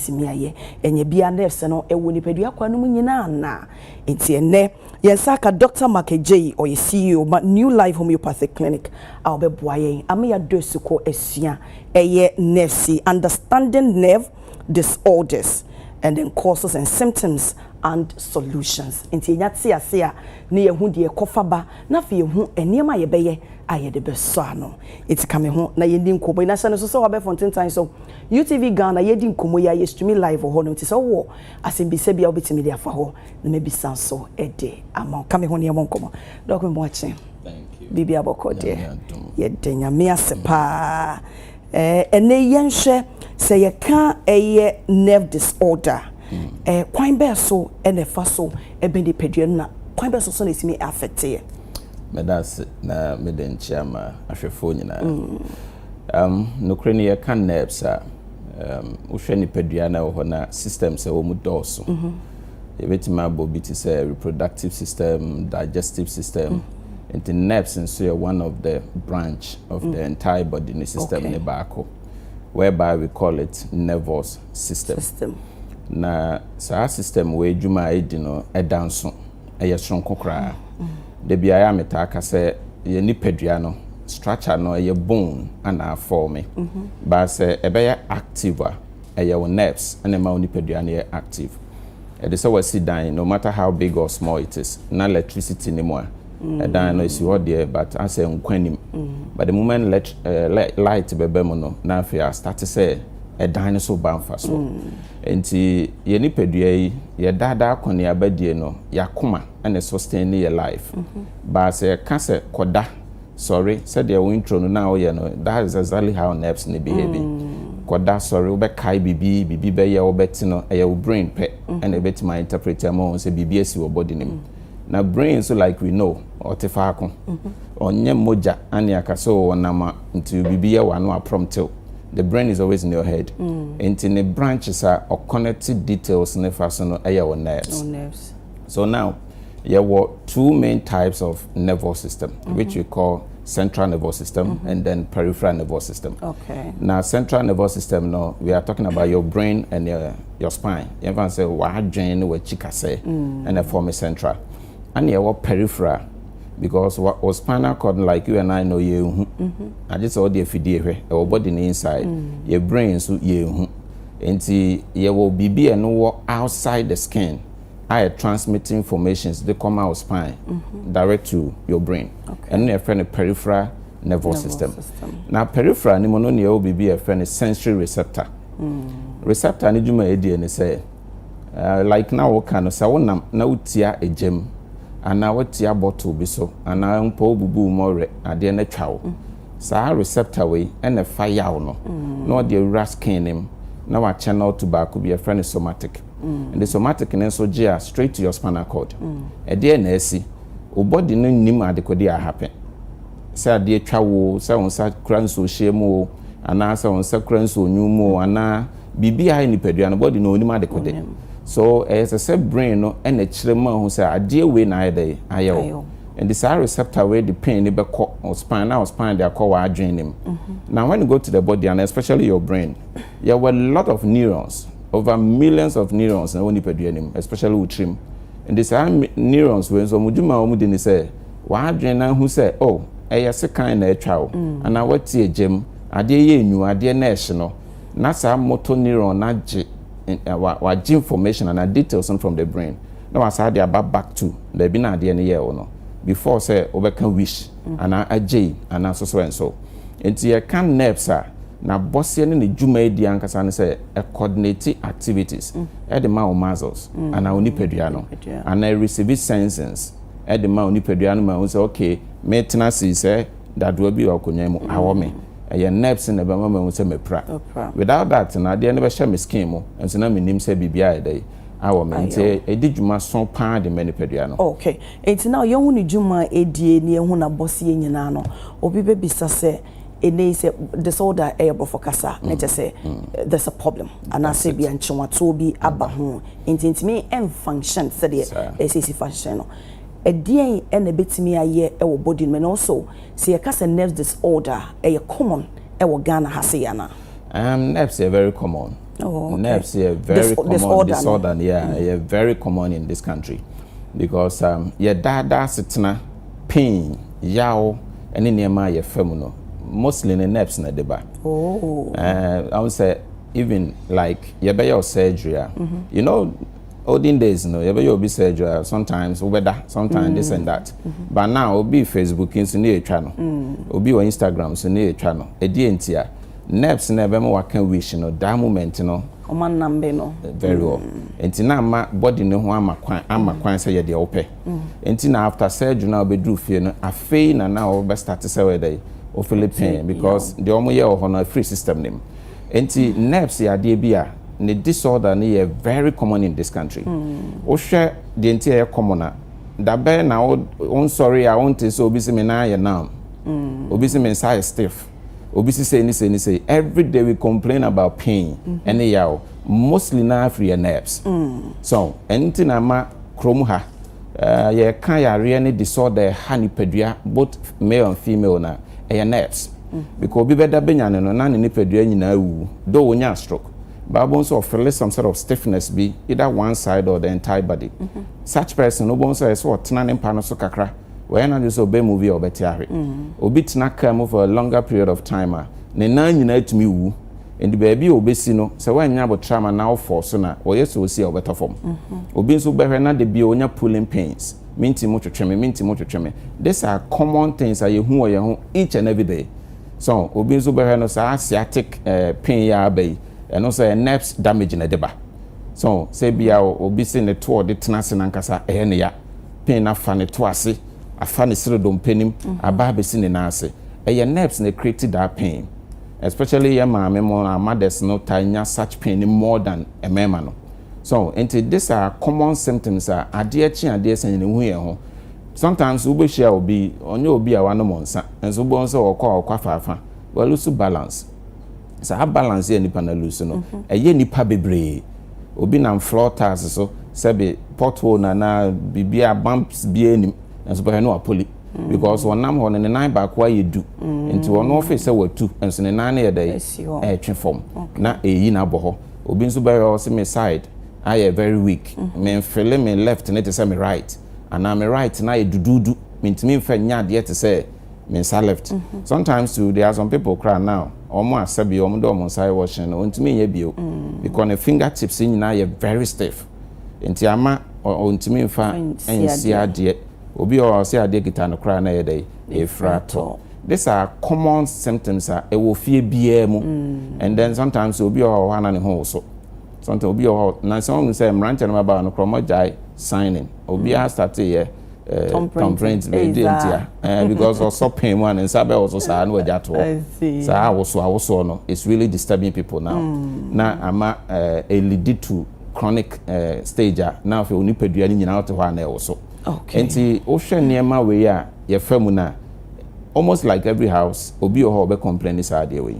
betimi aye enye bia nerves no ewo nipadua kwa no nyina na enti ene yensaka Dr. Adekye or CEO but New Life Homeopathic Clinic awbeboa yen amya dosuko esua eye nerve understanding nerve disorders and then causes and symptoms and solutions. Inti nyati asia ni yehu de ekofaba na fe yehu eniema ye beye aye de beso ano. Iti kame ho na yedi nkomo ina sane so wa be fonten time so UTV Ghana yedi nkomo ya ye streaming live ho no ti so wo asimbise bia obetimi de afa ho na mebisa so ede ama kame ho ne ye nkomo. Dok me mo ache. Thank you. Bibi aboko de. Ye de nyame asepa. Ene yenhwe se ye ka eye nerve disorder. Kwan be so ene fa so ebe de pedua na kwan be so na simi affect ye medas na meden chiama ahwefo nyina no kreni ye kan nerves a uhwe ni pedua na ho na systems e wo mu doso ebetima bobiti say reproductive system, digestive system, and the nerves and so one of the branch of the entire body in system ne baako whereby we call it nervous system. Na sa system we djuma edi no edanso eye sonko kra de bia ya metaka se ye nipadua no structure no eye bone ana form ba se ebe ya active eye wo nerves and ma nipadua no active e de se we sit down no matter how big or small it is na electricity ni mo dan no isi what there but as e nkwanim but the moment light bebe mo no na afia start say a dinosaur banfa so enti ye nipadua yi ye dada akoni abadie no yakoma and sustain your life but say kase koda sorry said the intro no now you know that is exactly how nerves ne behave koda sorry we kai bibi be ye obeti no e your brain pe and ebeti my interpreter mo say bibi esi wo body nim na brain so like we know otefaako onye moja ani akaso wonama nti bibi ye wano prompt. The brain is always in your head. And in the branches are connected details in the fasten of your nerves. So now, there were two main types of nervous system, which we call central nervous system and then peripheral nervous system. Okay. Now, central nervous system, no, we are talking about your brain and your spine. You can say, "Why drain with chikase?" and the form is central. And you have peripheral. Because what was spinal cord like you and I know you I just all the fidie our body inside your brain so you and you will be and no outside the skin I transmitting informations they come out spine direct to your brain and a friend peripheral nervous system. Now peripheral ni mono ni will be a friend sensory receptor receptor ni juma edi and say like now kind of say wonam na utia a gem ana watia bottle bi so ana mpo bubu more ade na twawo sa receptor we na fire no no the raskin him na wa channel to back be a friend somatic and the somatic na so gia straight to your spinal cord e de na asi o body no nim adekode a happen sa de twawo sa won sa kranso shemu ana sa won sa kranso nyumu ana bibia ni pedua no body no nim adekode. So as I said, brain no and a children who say a dear way na day ayo and this receptor where the pain be or spine now spine they are called drain him. Now when you go to the body and especially your brain, there were a lot of neurons, over millions of neurons and only him, especially with trim. And these neurons when so mujuma omudini say why drain who say oh a kind of child and now what a gem a dear ye new a dear national nasa motor neuron na what information and details from the brain. Now as I had back to the bina the year or no. Before say overcome wish and a J and so and so. It's your can nerves are now bossing in the Jume di Ankasan say a coordinated activities at the mouth muscles and our nipediano and I receive senses at the mouth nipediano say okay maintenance say that will be our kunyemo our me. Your nerves in the moment will say me pra. Without that, and I didn't never share my scheme, and so now my name say BBI day. Our man say, a did you must so pound in many pediano. Okay, it's now you only Juma a dear near Huna Bossy in Yanano, or baby say, a say disorder air for Casa, and just say there's a problem, and I say be and Chuma to be abahu, and me and function, said it, a function. A day and a bit me a year our body men also see a cast nerves disorder a common our Ghana Hasiana. Nerves are very common Oh, okay. Nerves are very common disorder. Yeah, very common in this country because dada sitna pain yaw any nearby your feminine mostly in nerves na deba. Oh. I would say even like your surgery. You know, olden days, you be surgery. Sometimes weather, sometimes this and that. But now, obi Facebook in near channel, obi on Instagram so near channel. Edientia, nerves never more can wish that moment Oman nambe no. Very well. Entina ma body no ho ama say ye de ope. Entina after surgery now be do fear no afei na now be start to say we dey o feel pain because the omo ye ho na free system name. Enti nerves ya de bia ne disorder ne ye very common in this country. O hwe de enti ye common da be na on sorry I want to so obi se me na ye now. Obi se me say stiff. Obisi say every day we complain about pain and mostly na free nerves. So anything ama krom ha ye kan ya any disorder hani pedua both male and female na nerves. Because obi beda benya no na ne pedua nyina wu do wonya stroke. Babon so feel some sort of stiffness be either one side or the entire body. Such person no bon so so tena ne mpa no so kakra. When I just obey movie or better, obi tina come for a longer period of time. Ne nan nyina tumi wu, and the baby obesi no. So when you have trauma now for so na, or yes we see a better form. Obi so be na de bi onya pulling pains. Minti mo twetweme. These are common things that you who each and every day. So obi so be no say sciatic pain ya be, and also nerves damage na deba. So say bia obi se ne to de tena se nankasa ne ya pain na fa ne to ase. Afani siro dompenim ababe sine nase nerves ne created that pain, especially your mama and mothers no tanya such pain more than a mema. So into these are common symptoms are adekye sen hu ye ho. Sometimes we share obi onye obi a wano monsa enso bo nso okwa fafa we lose balance. So have balance here nipa na lose no nipa bebre obi na floor tiles so sebe pothole na bibia bumps bi enim and so no apoli because one nam on the nine back why you do into one office say two and so the nine a day twe form na na boho obi nso be o me side I am very weak me feel me left and it say me right and na me right na e dududu me mfa nya de to say me sa left sometimes too there are some people cry now omo asabi omo do omo side washing no ntimi ye bio because the fingertips in na you very stiff enti ama ntimi mfa ensia de obi o say Adekye no cry na ye dey efrato. These are common symptoms e wo fie bia mu and then sometimes obi o ha na ne ho so sometimes obi o na some say mranche no ba no kromo jai signing obi a start here complaints because also pain one and sabe also say no eja to so also no it's really disturbing people now na ama a lead to chronic stage now for onipadua ni nyina to ho na e also. Okay. Enti ohwe niema we ya ye famu na almost like every house obi o be complain this hard way.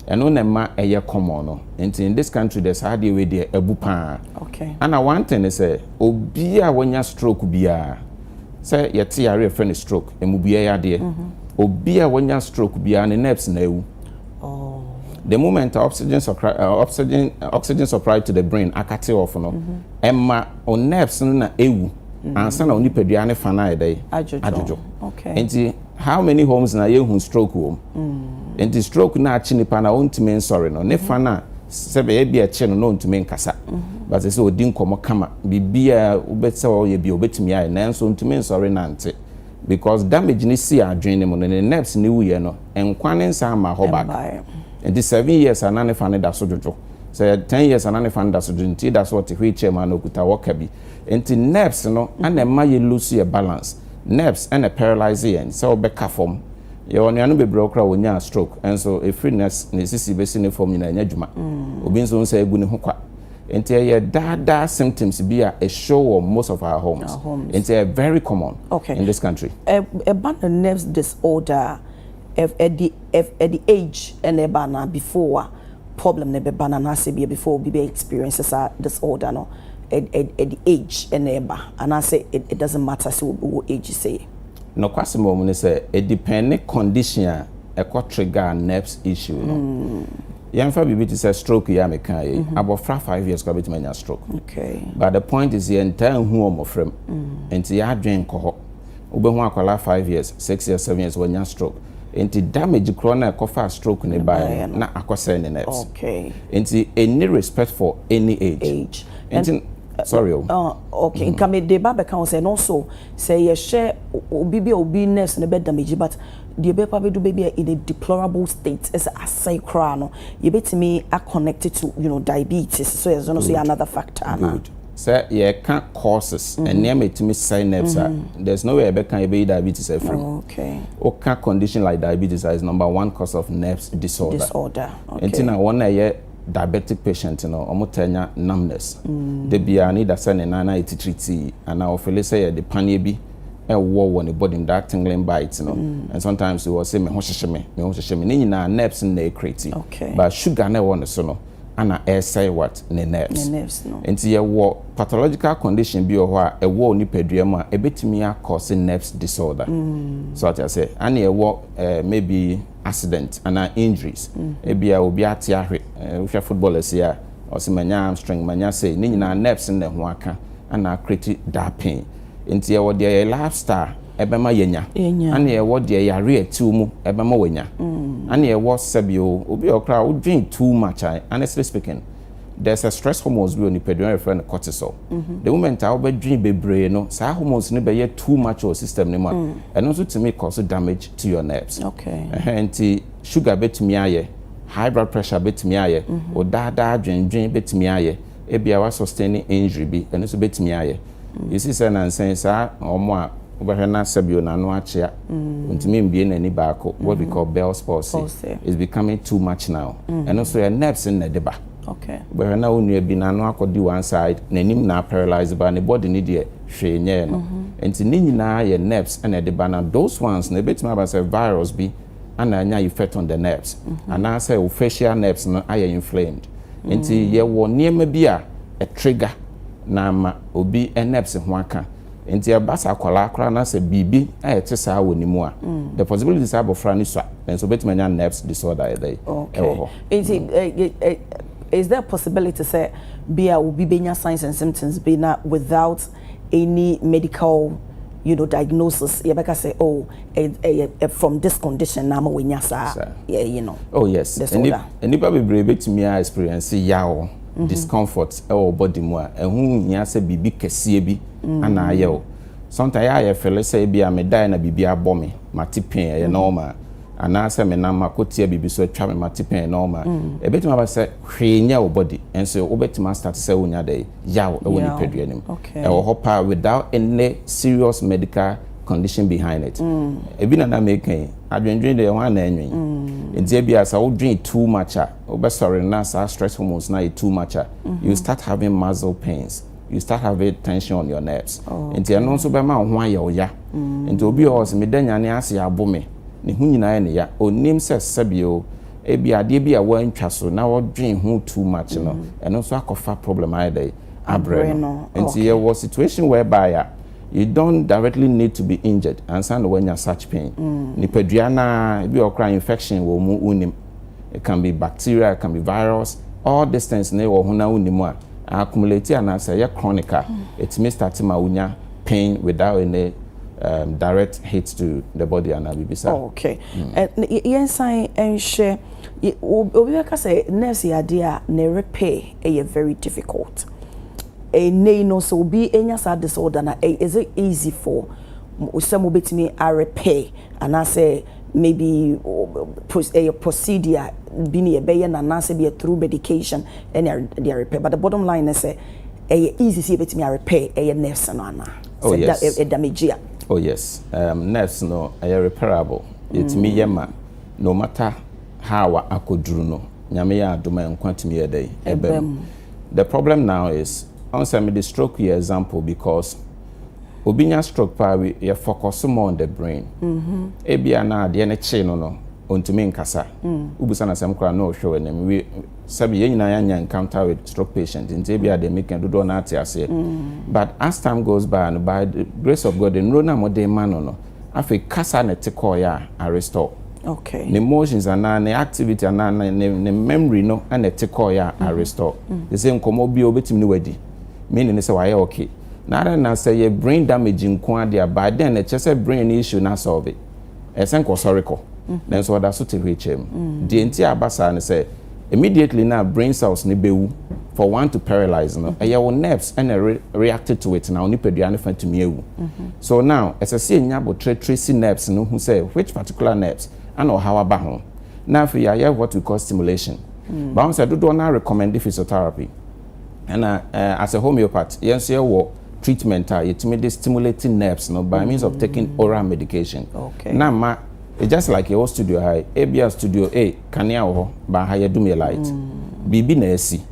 And on ma eye common no. Enti in this country there's hard way there ebu pa. Okay. And one thing is obi a wonya stroke bia say ye ti are friend stroke emu bia ya de. Obi a wonya stroke bia ne nerves na ewu. Oh. The moment oxygen supply to the brain akate off no emma on nerves no na ewu. Ansa na onipadua ne fa na edai ajojo. Okay. Enti how many homes na ye hu stroke home? Enti stroke na achi nipa na ontime nsori no ne fa na sebe ye bia che no ontime nkasa. But say odi nkomo kama bibia ubetse wo ye bia obetimi aye na enso ontime nsori na nte because damage ni si adwene mo ne nerves ni wuye no enkwane nsa ama ho back. Enti 7 years anane fa ne da so jojo. Say 10 years anane fa ne da so jojo nti da so what wheelchair man okuta woka bi. Enti nerves no and ma ye lose your balance nerves and a paralyze so be ka form your nuanu bebre okra wonya stroke and so a freeness ne sisi be sine form na nya dwuma obi nso nsa egu ne ho kwa enti ye dada symptoms be a show of most of our homes. Enti very common in this country. About the nerves disorder at the age and ebana before problem ne be banana se be before be experiences are disorder no at the age and eba and I say it doesn't matter so what age you say no kwase mo say it depend condition e ko trigger nerves issue no Yamfa bibi to say stroke ya me kan ye. Abofra 5 years ko betime nya stroke. Okay. But the point is here entire hu omofrem. Enti ya adwen ko ho. Obehu akwala 5 years, 6 years, 7 years when nya stroke. Enti damage kro na kofa stroke ne by na akose ne nerves. Okay. Enti any respect for any age. Enti sorry. Okay. Nkame de ba be kan say no so say ye share obi nerves ne be damage but the baby do baby in a deplorable state as a say crano you bet me are connected to diabetes so there's also another factor. Good. So yeah can't causes and name it to me say nerves there's no way I can be diabetes from. Okay. Okay, condition like diabetes is number 1 cause of nerves disorder. Okay. And now one diabetic patient omotanya numbness. They be I need a send and 83 and now feel say the panye be a war when the body that tingling bites, and sometimes you will say me ni na nerves in the crazy. Okay. But sugar never want so no and I say what ne nerves. No. And see a war pathological condition be or a war ni pedriama a bit me cause nerves disorder. So I say any a war maybe accident and injuries. Maybe I will be at if you're footballers here or see my hamstring manya say ni na nerves in the waka and I create that pain. Inti ya wodi ya lifestyle ebema yenya ane ya wodi ya yare atu mu ebema wenya ane ya wo sabio obi okra wo drink too much honestly speaking there's a stress hormones we only pedro refer cortisol the moment I be drink bebre no sa hormones ni be too much or system ni ma and also to me cause damage to your nerves. Okay. Anti sugar betumi aye high blood pressure betumi aye o da dwen betumi aye e bia wa sustaining injury bi and so betumi aye. You see, sir, and saying, sir, or more, overhena sabio na no achia. Untimi mbie any bako, what we call Bell's palsy, is becoming too much now. And also your nerves in the deba. Okay. But now when you be na no akodi one side, nenim na paralyzed by the body need ye share no. And to nini na your nerves and the deba na those ones ne bit ma say virus be and anya effect on the nerves. And now say facial nerves no are inflamed. And to ye wo niema bia a trigger. Na ma obi nerves ho aka enti abasa kwala akra na se bibi ayete saa wonimu a the possibility is abofra ni so and so betimanya nerves disorder dey. Okay. Is there a possibility to say bia obi benya signs and symptoms be na without any medical diagnosis you better say from this condition na ma wenya sa oh yes and nipa bebre betimi experience yawo discomfort or body more and who ya say bibi kese bi ana ayo sometimes I feel say bi am die na bibi abomi matipen e normal ana say me na makotie bibi so atwa me matipen normal e betima ba say hwenya wo body and so obetima start say wonya dey yaw e woni pedua nim e wo hopa without any serious medical condition behind it. Ebi na make adwendwen de ho na enwen. Enti bia sa wo drink too much obesore na sa stress hormones na too much you start having muscle pains. You start having tension on your nerves. Enti eno so be ma ho aye ya. Enti obi o se medanya ne ase abome. Ne hu nyina ne ya. Onim se sabio ebi ade bi a wantwa so na wo drink hu too much no. Eno so akofa problem aye dey abre no. Enti ye was situation whereby you don't directly need to be injured and send when you're such pain. Nipeduana be okra infection wo mu unim. It can be bacteria, it can be virus. All these things ne wo huna unimu accumulate and say chronic. It may start ma unya pain without any direct hit to the body and abibisa. Okay. Yes, I share. Obi ka say nerves idea ne repair very difficult. No so be any sad disorder na is it easy for some betimi a repair and I say maybe a procedure being a bay and I say be a through medication and they repair, but the bottom line is say easy see betimi a repair a nerves and oh yes a damage. Oh yes nerves no are repairable. It me yema no matter how akoduru no nyame ya adoma enkwatumi e dey ebem. The problem now is answer me the stroke example because obinya stroke pa we you focus more on the brain. Ebia na de ne che no ontumi nkasa. Ubusa na sem kra no hwe we we sabi yen na anya encounter with stroke patient nti ebia de make do na ate ase. But as time goes by and by the grace of God the neuro na modern man no afi kasa na te call ya restore. Okay. The emotions and the activity and the memory no and the take ya are restore. The same komo bi obetim ni wedi. Meaning is why okay. Now na say your brain damage in there, but then it's just a brain issue na solve it. Esen ko sorry ko. Then so that's what we chem. The entire abasa and say immediately now brain cells ni bewu for one to paralyze no. Your nerves and reacted to it now ni pedua fan to me. So now as I say nyabo tracy nerves no who say which particular nerves and or how about home. Now for you have what we call stimulation. But I said do not recommend physiotherapy. And as a homeopath, yes, you treatment it may stimulating nerves no by means of taking oral medication. Okay. Now it's just like your studio high, ABR studio A, Kanya by higher do me light. BB na AC.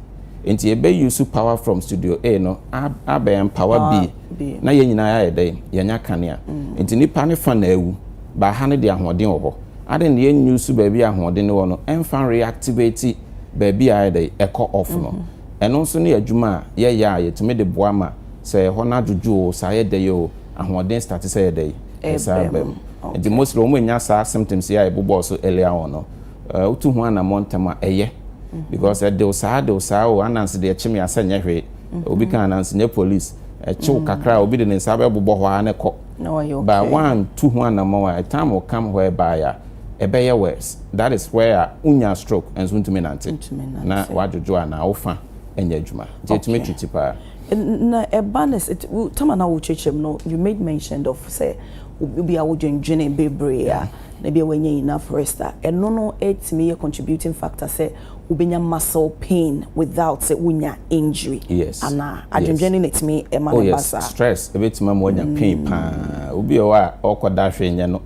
Into a use power from studio A no abe power B. Na ye nyina ya dey yanya Kanya. Into ni pane fan ewu by hane de ahoden oho. Aden ye use baby ahoden no no enfan reactivate baby ya dey echo off no. Eno nso ne adwuma ye ya yetime de boama say hona juju sa ye dey o ahoden start say ye dey esabem. The most romo nya sa symptoms ya ebobo so earlier on no. Utu ho na montama eye because de o sa o ananse de chime asanya hwe obi kan ananse nye police chiw kakra obi de nsa be bobo ho ane ko. But 1 2 ho na mo a time will come whereby ebeye worse. That is where unya stroke and soon to me nante na wajojo na ofa enya adwuma je to me tritipa na ebanes it tamana wo chechem no you made mention of say obi a wo dwendwene bebre a na bia wenye enough rest eno no etime contributing factor say ubenya muscle pain without say unya injury. Yes. Ana adwendwene netime e ma basa stress ebetima mo nya pain pa obi o a okoda hwe nye no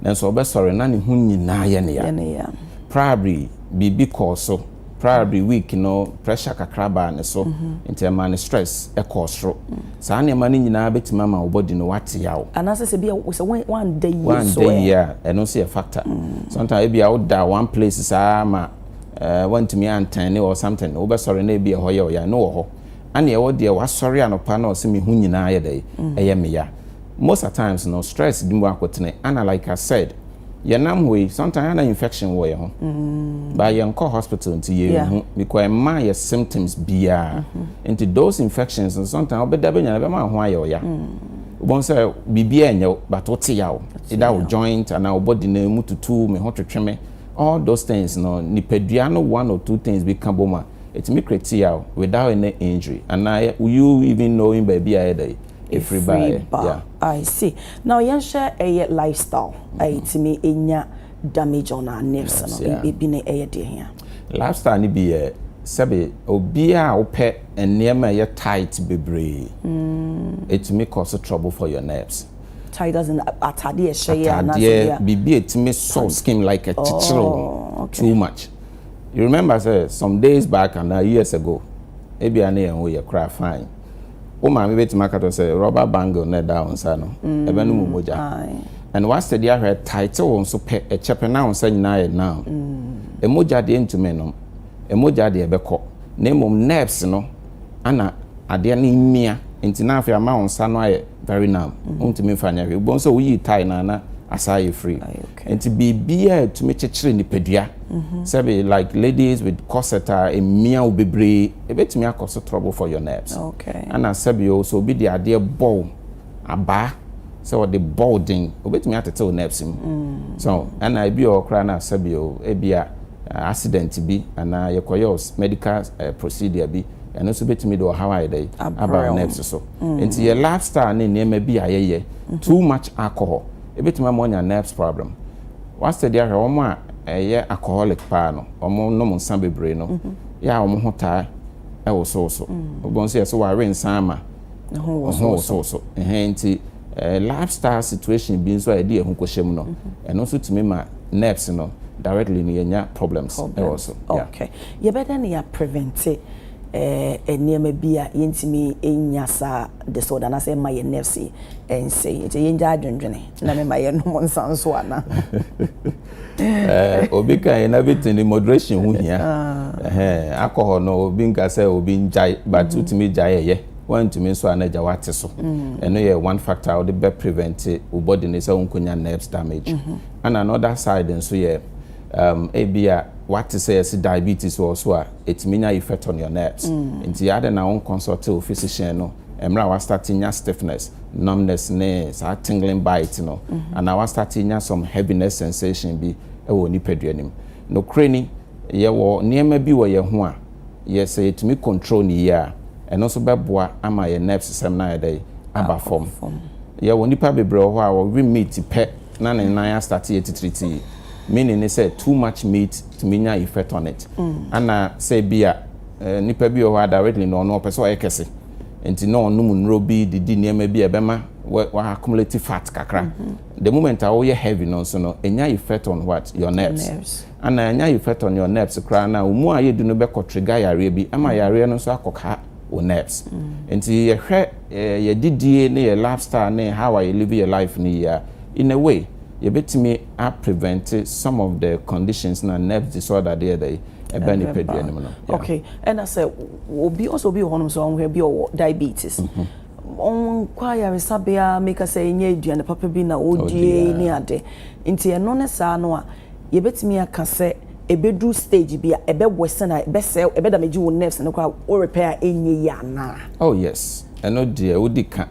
then so be sorry na ne hu nyina ye ne ya probably bibi cause probably weak pressure kakraba ne so into man stress e cause ro sa na man nyina betima ma body no wate yawo anase se bia we say one day and no see a factor sometimes e bia would da one place sa ma want me antane or something wo be sorry na bia hoye ya no ho ane e wo de wa sorry anopa na o se me hu nyina ye dey eye me ya most of times stress di mo akotene and like I said yanam we sometimes an infection wo ye ho by yan call hospital until you because my symptoms bia into those infections and sometimes obeda be nyana be ma ho aye ya won say bibia enye but what yawo either will joint and our body na mu tutu me ho twetweme all those things nipadua no 1 or 2 things become boma it me create yawo without any injury and now you even knowing baby aye everybody. Yeah. I see. Now, you share a lifestyle. I me enya damage on our nerves. It be a here. Lifestyle ni be a sabi obia ope and near my tight bebre. It may cause trouble for your nerves. Tight doesn't atadie share. Atadie bibi it may so skin like a chichiro too much. You remember some days back and years ago, maybe I know we cry fine. O ma me betima kato say rubber bangle na down sa no e be no moja and what study I heard title on so pe e chepe na on sa nyina now e moja de ntume no e moja de e be ko na mom nerves no ana ade na imia enti na afia ma on sa no aye very now untumi fanya we bon so we tie na aside free enti bibia to me chechire ni pedua say like ladies with corset emia obebre e betimi akoso trouble for your nerves and I said also be the idea ball aba so the balding obetimi atete nerves so and I be okra na sabio e bia accident bi and yekoyos medical procedure bi and also betimi do how I dey about nerves so enti your lifestyle na nema bi ayeye too much alcohol ebetima mo nya nerves problem what's the there omo a eye alcoholic pa no omo no mo san bebre no ya omo ho taa e wo so obon se so wa ren san ma ho so enti lifestyle situation bi so e dey ehun kohwem no and also to me ma nerves no directly no nya problems also okay you better na prevent enema bia yentimi enyasa disorder na say my nerves and say it yenja adwendwene na me my no monsanso ana obi kan na bitin moderation hu hia alcohol no obi nka say obi njai but utimi jai ye want to me so anaja wate so eno ye one factor how the be prevent your body ne say unkonya nerves damage and another side nso ye ebia what to say as diabetes also it mean effect on your nerves nti ya de na on consult a physician no emra wa starting ya stiffness numbness ne sa tingling bite no and I was starting ya some heaviness sensation bi e wo ni peduanim no kreni ye wo niema bi wo ye ho a ye say it me control ni ya and also beboa ama your nerves system na dey aba form ye wo nipa bebre ho a wo we meat pe na ne nan ya start ye titriti meaning they say too much meat to minya effect on it and say bia nipa bi o directly no person o yekese enti no no munro bi didi niema bi ebema wa accumulative fat kakra the moment I we heavy no so no enya effect on what your nerves. And enya effect on your nerves kra na umu aye du no be ko trigger yare bi ama yare no so akoka o nerves enti ye hwe ye didie ne ye lifestyle ne how you live your life ni ya in a way you bet me prevent some of the conditions na nerve disorder there benefit animal. Okay, and I said obi also be honum so on be diabetes. On kwaya resabia make us say nye aduane papa bi na odie ni ade. Nti eno ne sa no a ye bet me aka say ebedu stage bi a ebe wese na ebe sell ebe da meji wo nerves no kwa o repair enye ya na. Oh yes, eno de odika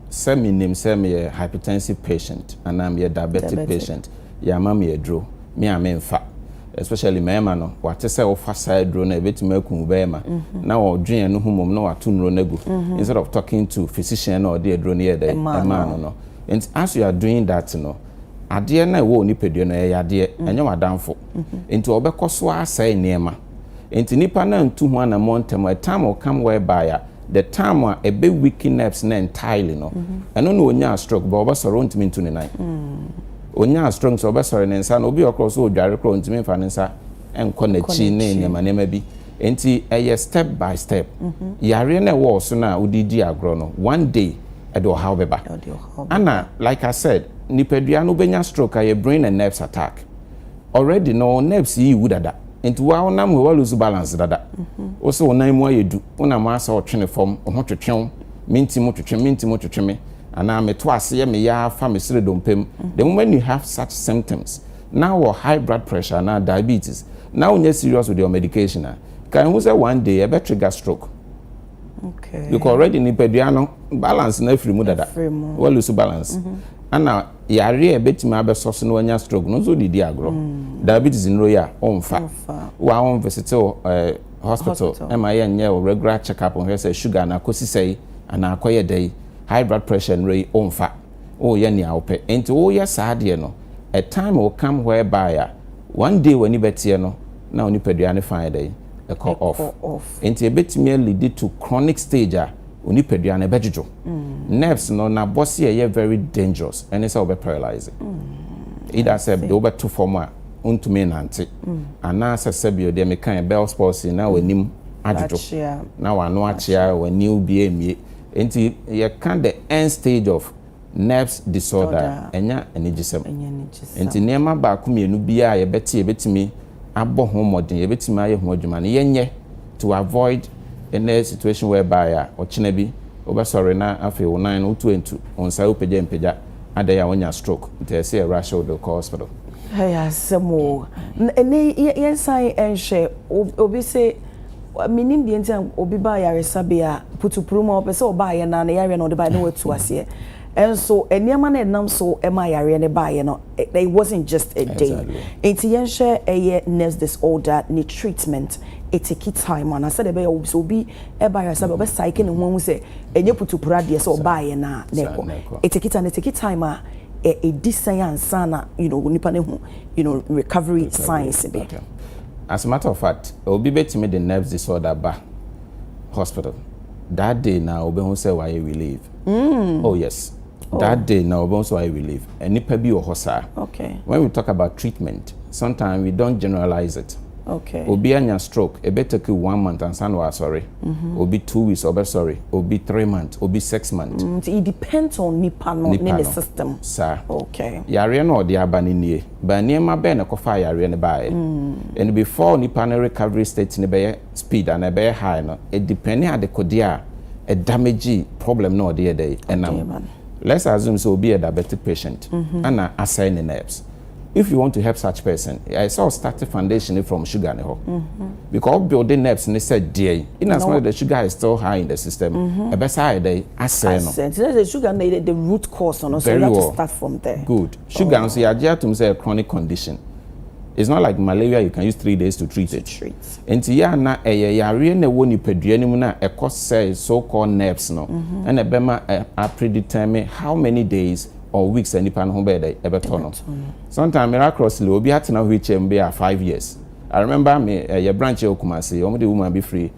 semi name semi hypertensive patient and I'm a diabetic patient. Ya mama draw me amemfa. Especially mema no what say ofa side draw na betima ku bema na o dwen no humom na watu nro na go instead of talking to physician or the draw near the man no. And as you are doing that no ade na wo ni pedua na ya ade enye wadamfo enti obekoso asai niema enti nipa na ntu ho na montem a time will come whereby the time a bit weak nerves na entirely no eno no onya stroke but obasoro ntimi ntu ne nan onya strong so obasoro ne nsa no obi okro so odware kro ntimi fa ne nsa enko na chi ne nema bi enti eye step by step yare na wo so na odidi agro no one day e do how beba ana like I said nipadua no benya stroke a brain and nerves attack already no nerves yi wudada enti wa onam we lose balance dada o so onan mu ayedu ona ma asa otwene form ho twetwen minti mo twetwe ana meto ase me ya fa me sire dompem the moment you have such symptoms now or high blood pressure now diabetes now you're serious with your medication can you say one day a better trigger stroke. Okay, because already nipadua no balance na free mu dada we lose balance ana yare e betima abeso no anya stroke no so didi agro diabetes in roya onfa wa on visit hospital ema ye nye regular check up on say sugar na kosi say ana akoye dey high blood pressure and ray onfa oh ye ni awpe enti oh ye saade no a time will come whereby one day when you betie no na oni padua ne fine dey a call off enti e betimi lead to chronic stage oni padua ne bejojo nerves no na bossy ye very dangerous and it's over paralyzing either say the over to form untumi nante ana sesebio de mekan Bell's palsy na wanim ajojo na wano achia wani ubi emie enti you can the end stage of nerves disorder enya enigisem enti nema ba ku mienu bia ye betimi abo ho modern ye betimi aye ho adwuma ne yenye to avoid any situation whereby ochina bi obasore na afi wonan no tuentu onsa opeja mpeja adaya wonya stroke enti say rush to the hospital. Hey asemo ene yensan enhwe obi say minim bi enti obi ba yare sabia putupuruma opese oba ye na yare na oba na watu ase and so eniema na enam so ema yare ne ba ye no it wasn't just a day enti yenhwe eye nerves disorder ni treatment it take time and I said be obi e ba yare sabia oba psyche ne ho say enye putupura de so oba ye na neko it take time a science sana nipa ne ho recovery science be. As a matter of fact, obi betime the nerves disorder ba hospital. That day now obi who say why we leave. Oh yes. That day now obi who why we leave. And nipa bi o hosa. Okay. When we talk about treatment, sometimes we don't generalize it. Okay. Obi anya stroke, e better take 1 month and san wa sorry. Obi 2 weeks obi sorry. Obi 3 months, obi 6 months. It depends on nipa no in the system. Sir. Okay. Yare no di abani nie. Ba niema be na kofa yare ne bae. And before nipa na recovery state ne be speed and be high no, it depend on the kodia a damage problem no dey and let's assume so be a diabetic patient and assign the nerves. if you want to help such person, I saw start a foundation from sugar because building nerves and they said, dear, in as much as the sugar is still high in the system, a better day, I say no. The sugar needed the root cause, so you have to start from there. Good. Sugar, and so you have to say a chronic condition. It's not like malaria, you can use 3 days to treat it. And yeah, na really one you pedrianimuna, a cost says so-called nerves, no, and a bema are predetermined how many days or weeks any pan home bed ever turn. Sometimes miraculously, we'll be at now which be 5 years. I remember me a branch of Kumasi, only the woman be free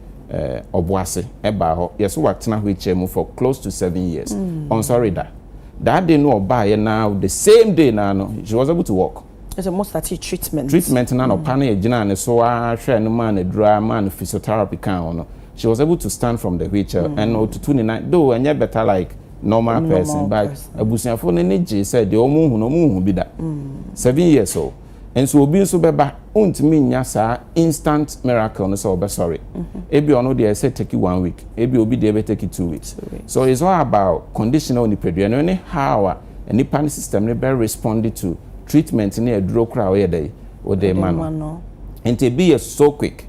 Obuasi, Ebaho, yes, worked now which for close to 7 years. I'm sorry that day no buy now the same day now she was able to walk. It's a most treatment. Treatment now no panel and so I share no man a dry man physiotherapy can. She was able to stand from the wheelchair and no to 29 though and yet better like normal person, but abusiafo ne neje said the omu hu no mu hu bi da 7 years old, and so obi so beba untimi nya sa instant miracle no so be sorry ebi ono dey say take 1 week ebi obi dey be take 2 weeks. So it's all about conditional nipadua no ne how any pan system ne be respond to treatment ne aduro kra o ye dey o dey man and to be so quick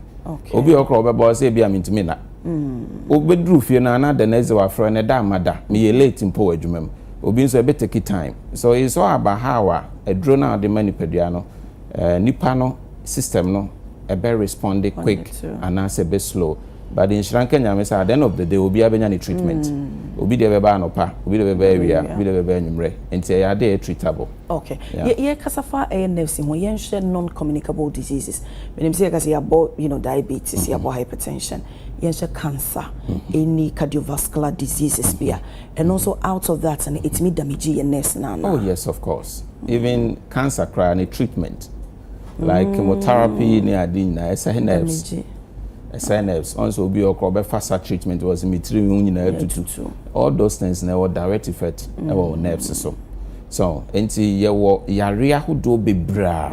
obi okra obeba say bi amintimi na obedru fie na na the next wa friend na da mada me late mpo adwumam obi nso be take time. So it's all about how a drone out the many pediano nipa no system no e be respond quick and answer be slow, but in Sri Lanka nyame say at the end of the day obi abenya ni treatment obi de be ba no pa obi de be ba area obi de be ba nyumre enti ya dey treatable. Okay, yeah kasafa nerves ho yen share non-communicable diseases when you say kasi about diabetes, about hypertension, yen share cancer, any cardiovascular diseases bia, and also out of that and it me damage your nerves na. Oh yes, of course. Even cancer cry any treatment like chemotherapy ni adin na esa nerves. SNFs also be a faster treatment was all those things now direct effect our nerves so enti ye wo yare ahodo bebra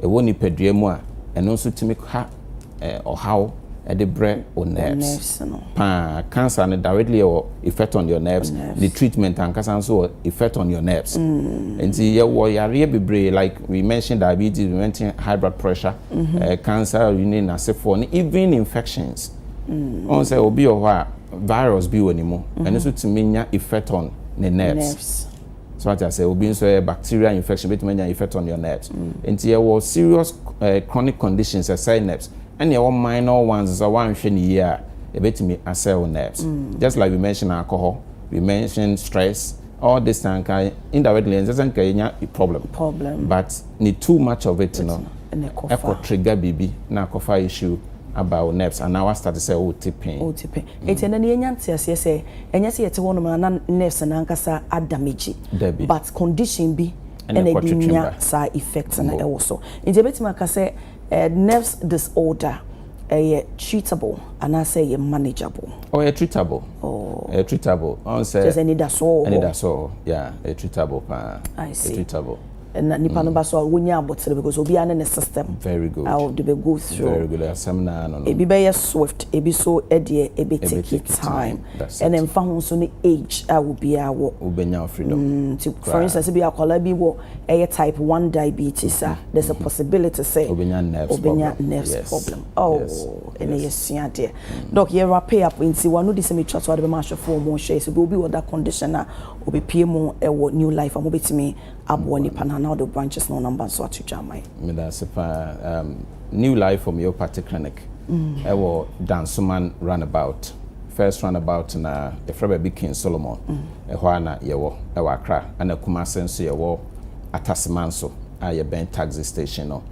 e woni padua mu a eno so timi ha or how the brain or nerves cancer and directly or effect on your nerves. The treatment and cancer so effect on your nerves and see yare bebre like we mentioned diabetes, we mentioned high blood pressure, cancer, even infections on say obi or virus be anymore and also to mean effect on the nerves. So what I say obi so bacterial infection but mean effect on your nerves and there was serious chronic conditions as nerves. And your minor ones is a one year a bit me a cell nerves. Just like we mentioned alcohol, we mentioned stress, all this time can indirectly and doesn't get a problem. But need too much of it, echo trigger baby na cough issue about nerves and now I start to say pain. It's an enyantia say and yes it's one of nerves and ankasa are damage. But condition be and a side effects and also. In the bit say nerves disorder treatable and I say manageable. Treatable. Treatable. On say just any that's all. Yeah, treatable. I see. Treatable. And nipa no baso wonya abotre because obi an in system. Very good. How do we go through? Very good. Seminar no. E be swift, e be so take time. And then fa so ni age will be our ubenya freedom. For instance, be akola bi wo type 1 diabetes there's a possibility say ubenya nerves problem. And yes there. Doc you wrap up into one no this me chat so the marshal for more share so be with that condition obi pmo e new life am obetimi abo nipa na now the branches no number so to jamai me da sepa new life from your party clinic e wo Dansoman runabout first runabout na the Adekye Solomon e ho na ye wo e wa Accra ana Kumasi nso ye wo Ataseman so a ye ben taxi station no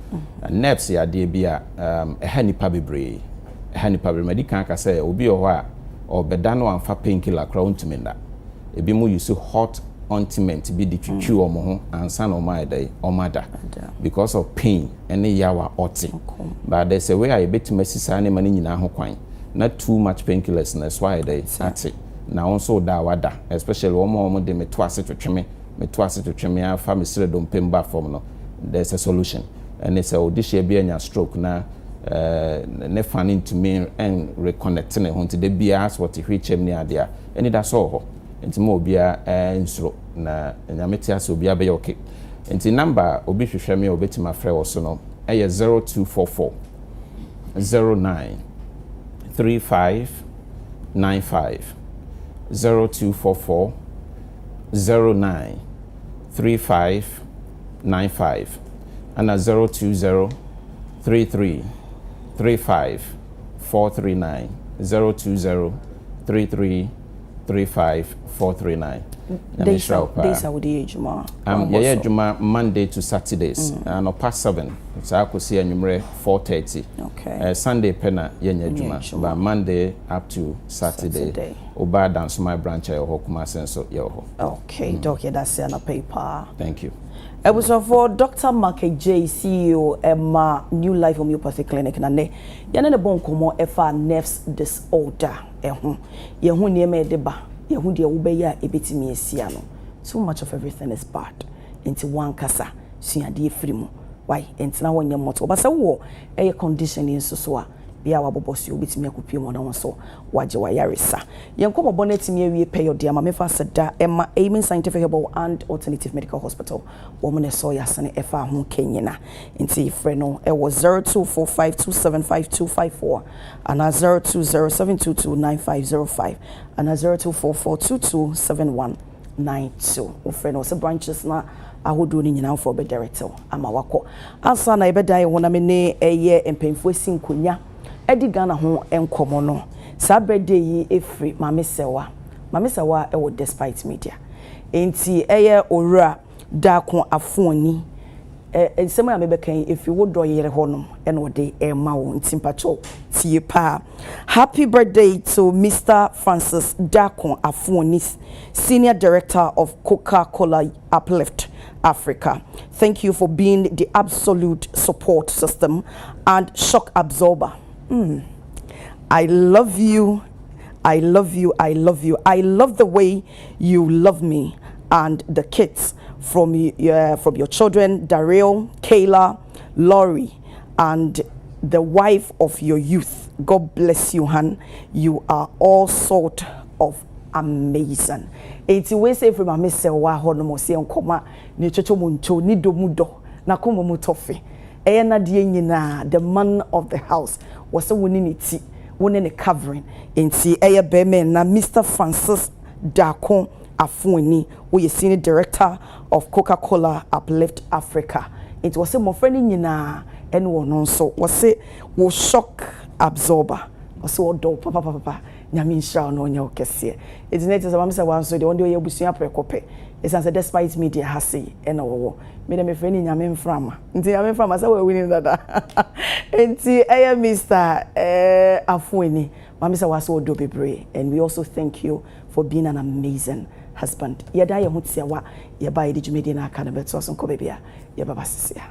neps ya de bia e ha nipa bebre medical ka say obi o ho a obeda no amfa painkiller kra untumi nda ebi mu use hot ointment be the twitwi omo ho ansa na omo adai omada because of pain and yawa oti but there's a way I bet mesisa na mani nyina ho kwan not too much painkillers na so adai ati na also da wada especially omo de meto ase twetweme afa mesire do mpemba form no there's a solution and it's a audition be anya stroke na ne fan into me and reconnecting ho nti de bia as what hwechem ni ade a eni da so ho nti mo bia nsro na nyamete ase obia be okay nti number obi hwehwɛ me obetima frɛ wo so no ɛyɛ 0244 09 3595 0244 09 3595 and 020 33 35 439 020 33 35 439. Days are with the Juma. Yeah, Juma Monday to Saturdays. And past 7. So I could see a number 4:30. Okay. Sunday penna yenya Juma. But Monday up to Saturday. Oba dance my branch or Hokuma senso yo. Okay, Doc, that's on a paper. Thank you. I was for Dr. Adekye, CEO Emma New Life Homeopathy Clinic. Nane, yana ne bon komo efa nerves disorder. Yehu nieme deba. Yehu de ubeya ebetimi esia no. Too much of everything is bad. Into one kasa suade frimu. Why? Entina wonye moto. Basa wo eye conditioning so a bia wabobosi obetimi akopie mo na won waje wayaresa. Yenko bonetimi awie pay your dear mama fa seda Emma Aiming Scientific Herbal and Alternative Medical Hospital. Woman so yasane efa ho kenyina. Nti frɛ no e was 0245275254 and 0207229505 and 0244227192. O frɛ no se branches na ahodo ni nyina for be director ama wako. Ansa na ebeda ye wona me ne eye empemfo sinkonya edi Ghana ho enkomo no sa birthday yi efri mame sewa e wo despite media enti eye owura Dakon Afoni ensema ya mebekan efi wo do yere honom e no de e ma wo ntimpacho tie pa. Happy birthday to Mr. Francis Dakon Afoni, Senior Director of Coca-Cola Uplift Africa. Thank you for being the absolute support system and shock absorber. I love you. I love you. I love you. I love the way you love me and the kids from your children, Daryl, Kayla, Laurie, and the wife of your youth. God bless you, Han. You are all sort of amazing. It's we say from a miss wa hono se nkoma ni chocho muncho ni domudo na komo mutofe. Ena die nyina the man of the house was a winning it winning a covering enti eye beme na Mr. Francis Dakon Afoni, who is Senior Director of Coca-Cola Uplift Africa. It was a more friendly nyina and one also was a wo shock absorber was so do papa nyamin sha no nya okese. It's net as am say wan so the one day ebusua prekope. It's as despite media hasi ena wo me dem friend nyamin frama nti nyamin frama say we winning that nti Mr. Afoni mama say was so do bebre, and we also thank you for being an amazing husband. Yeda ye hu tia wa ye ba ye di djumedi na aka na beto so nko bebia ye baba sisia.